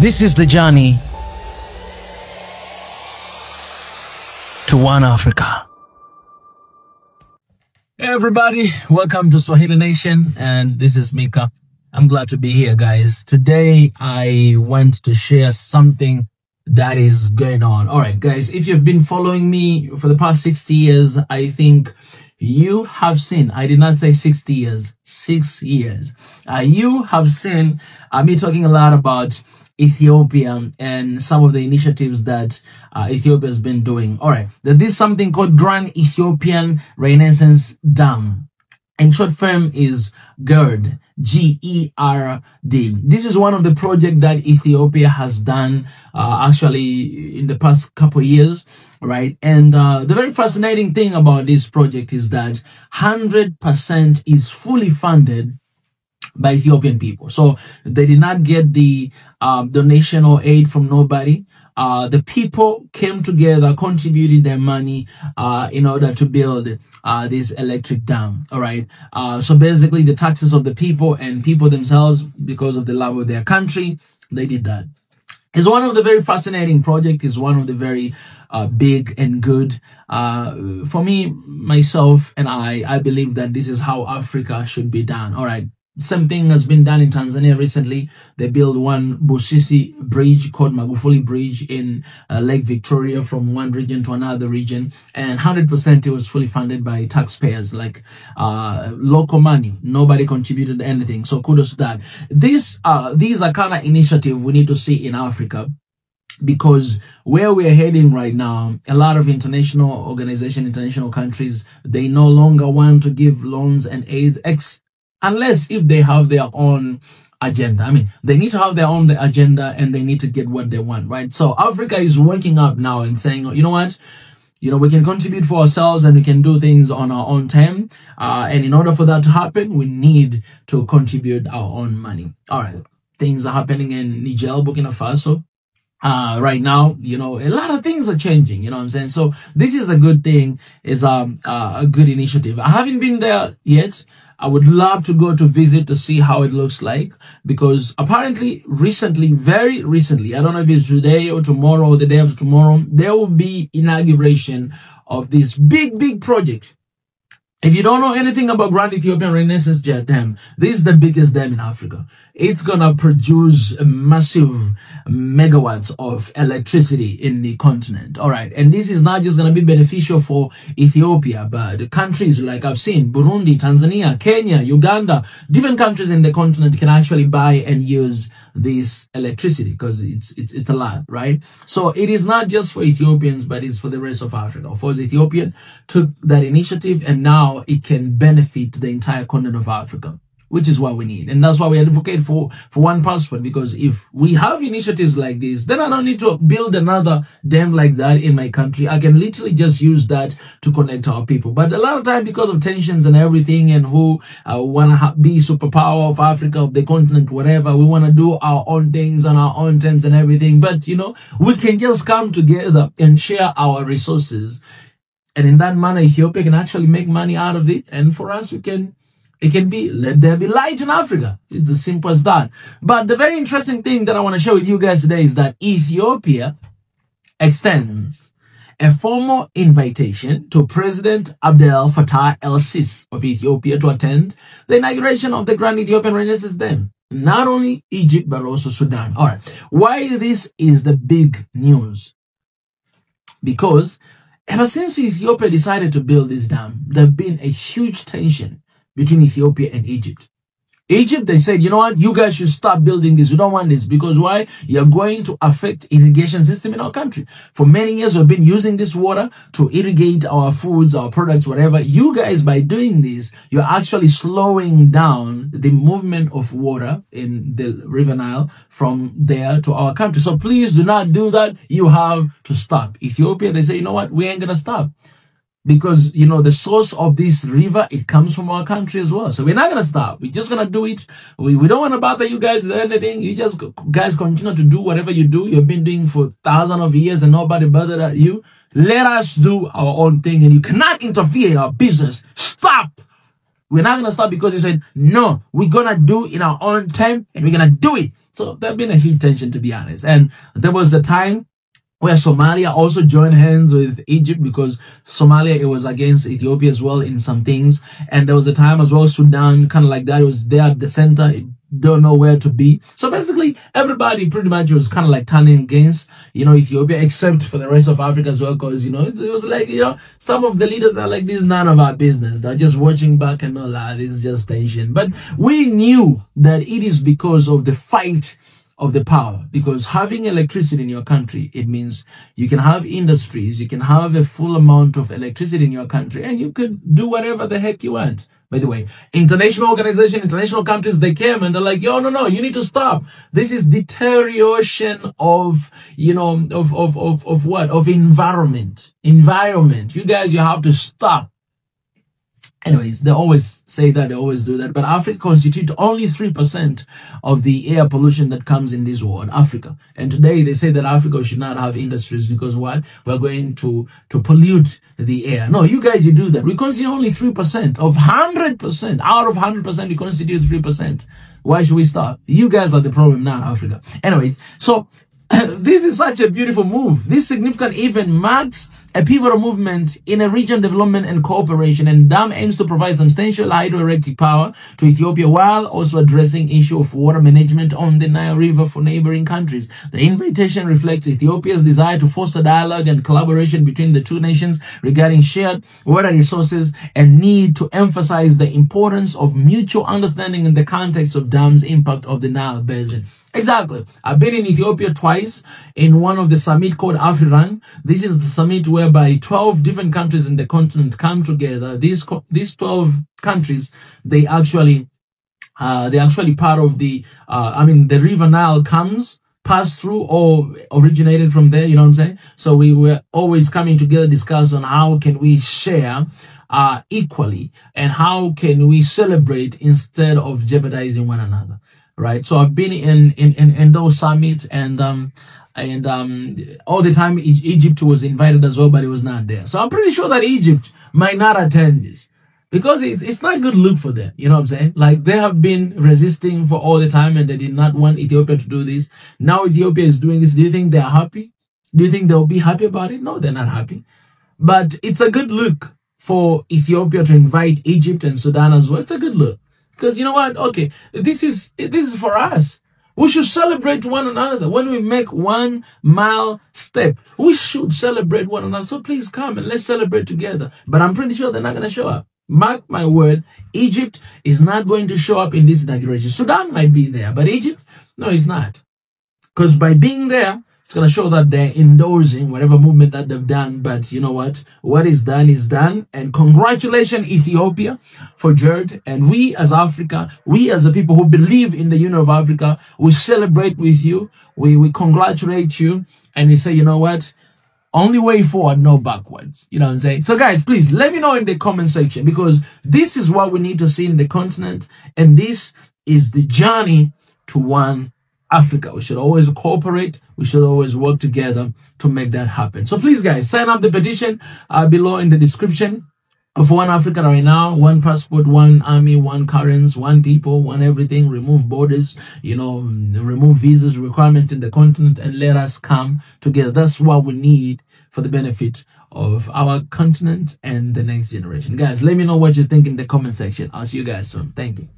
This is the journey to one Africa. Hey everybody, welcome to Swahili Nation, and this is Mika. I'm glad to be here, guys. Today I want to share something that is going on. All right, guys, if you've been following me for the past 60 years, I think you have seen, I did not say 60 years, 6 years. You have seen me talking a lot about Ethiopia and some of the initiatives that Ethiopia has been doing. All right, there's something called Grand Ethiopian Renaissance Dam. In short form is Gerd, G-E-R-D. This is one of the projects that Ethiopia has done actually in the past couple of years, right? And the very fascinating thing about this project is that 100% is fully funded by Ethiopian people. So they did not get the donation or aid from nobody. The people came together, contributed their money in order to build this electric dam. All right. So basically the taxes of the people and people themselves, because of the love of their country, they did that. It's one of the very fascinating projects. It's one of the very big and good. For me, myself, and I believe that this is how Africa should be done. All right. Same thing has been done in Tanzania recently. They built one Busisi bridge called Magufuli Bridge in Lake Victoria from one region to another region. And 100% it was fully funded by taxpayers, like local money. Nobody contributed anything. So kudos to that. These are kind of initiatives we need to see in Africa. Because where we're heading right now, a lot of international organizations, international countries, they no longer want to give loans and aids unless if they have their own agenda. I mean, they need to have their own agenda and they need to get what they want, right? So Africa is waking up now and saying, you know what? You know, we can contribute for ourselves and we can do things on our own time. And in order for that to happen, we need to contribute our own money. All right. Things are happening in Niger, Burkina Faso. Right now, you know, a lot of things are changing, you know what I'm saying? So this is a good thing, is a good initiative. I haven't been there yet. I would love to go to visit to see how it looks like, because apparently recently, very recently, I don't know if it's today or tomorrow or the day after tomorrow, there will be inauguration of this big project. If you don't know anything about Grand Ethiopian Renaissance Dam, this is the biggest dam in Africa. It's gonna produce massive megawatts of electricity in the continent. All right. And this is not just gonna be beneficial for Ethiopia, but the countries like I've seen, Burundi, Tanzania, Kenya, Uganda, different countries in the continent can actually buy and use this electricity because it's a lot, right? So it is not just for Ethiopians, but it's for the rest of Africa. Of course, Ethiopia took that initiative and now it can benefit the entire continent of Africa, which is what we need. And that's why we advocate for one passport, because if we have initiatives like this, then I don't need to build another dam like that in my country. I can literally just use that to connect our people. But a lot of time, because of tensions and everything, and who want to be superpower of Africa, of the continent, whatever, we want to do our own things on our own terms and everything. But, you know, we can just come together and share our resources. And in that manner, Ethiopia can actually make money out of it. And for us, it can be, let there be light in Africa. It's as simple as that. But the very interesting thing that I want to share with you guys today is that Ethiopia extends a formal invitation to President Abdel Fattah el-Sisi of Ethiopia to attend the inauguration of the Grand Ethiopian Renaissance Dam. Not only Egypt, but also Sudan. All right. Why this is the big news? Because ever since Ethiopia decided to build this dam, there's been a huge tension between Ethiopia and Egypt. Egypt, they said, you know what, you guys should stop building this. We don't want this. Because why? You're going to affect irrigation system in our country. For many years, we've been using this water to irrigate our foods, our products, whatever. You guys, by doing this, you're actually slowing down the movement of water in the River Nile from there to our country. So please do not do that. You have to stop. Ethiopia, they say, you know what, we ain't going to stop. Because, you know, the source of this river, it comes from our country as well. So we're not going to stop. We're just going to do it. We don't want to bother you guys with anything. You just, guys, continue to do whatever you do. You've been doing for thousands of years and nobody bothered at you. Let us do our own thing and you cannot interfere in our business. Stop! We're not going to stop because you said, no, we're going to do it in our own time and we're going to do it. So there's been a huge tension, to be honest. And there was a time where Somalia also joined hands with Egypt, because Somalia, it was against Ethiopia as well in some things. And there was a time as well, Sudan, kind of like that. It was there at the center. It don't know where to be. So basically, everybody pretty much was kind of like turning against, Ethiopia, except for the rest of Africa as well, because, it was like, some of the leaders are like, this is none of our business. They're just watching back and all that. It's just tension. But we knew that it is because of the fight of the power, because having electricity in your country, it means you can have industries, you can have a full amount of electricity in your country, and you could do whatever the heck you want. By the way, international organization, international countries, they came and they're like, yo, no, you need to stop. This is deterioration of, of what? Of environment. You guys, you have to stop. Anyways, they always say that, they always do that. But Africa constitutes only 3% of the air pollution that comes in this world, Africa. And today they say that Africa should not have industries because what? We're going to pollute the air. No, you guys, you do that. We constitute only 3% of 100%. Out of 100%, we constitute 3%. Why should we stop? You guys are the problem, not Africa. Anyways, so this is such a beautiful move. This significant event marks a pivotal movement in a regional development and cooperation, and DAM aims to provide substantial hydroelectric power to Ethiopia while also addressing issue of water management on the Nile River for neighboring countries. The invitation reflects Ethiopia's desire to foster dialogue and collaboration between the two nations regarding shared water resources and need to emphasize the importance of mutual understanding in the context of DAM's impact of the Nile Basin. Exactly. I've been in Ethiopia twice in one of the summit called Afriran. This is the summit whereby 12 different countries in the continent come together. These 12 countries, they actually part of the, the River Nile passed through or originated from there, you know what I'm saying? So we were always coming together, discuss on how can we share equally and how can we celebrate instead of jeopardizing one another. Right. So I've been in those summits and all the time Egypt was invited as well, but it was not there. So I'm pretty sure that Egypt might not attend this because it's not a good look for them. You know what I'm saying? Like they have been resisting for all the time and they did not want Ethiopia to do this. Now Ethiopia is doing this. Do you think they're happy? Do you think they'll be happy about it? No, they're not happy. But it's a good look for Ethiopia to invite Egypt and Sudan as well. It's a good look. Because you know what? Okay, this is for us. We should celebrate one another. When we make 1 mile step, we should celebrate one another. So please come and let's celebrate together. But I'm pretty sure they're not going to show up. Mark my word, Egypt is not going to show up in this inauguration. Sudan might be there, but Egypt, no, it's not. Because by being there, it's going to show that they're endorsing whatever movement that they've done. But you know what? What is done is done. And congratulations, Ethiopia, for Gerd. And we as Africa, we as the people who believe in the Union of Africa, we celebrate with you. We congratulate you. And we say, you know what? Only way forward, no backwards. You know what I'm saying? So guys, please let me know in the comment section, because this is what we need to see in the continent. And this is the journey to one Africa. We should always cooperate. We should always work together to make that happen. So please, guys, sign up the petition below in the description of One Africa right now. One passport, one army, one currency, one people, one everything. Remove borders, remove visas requirement in the continent, and let us come together. That's what we need for the benefit of our continent and the next generation. Guys, let me know what you think in the comment section. I'll see you guys soon. Thank you.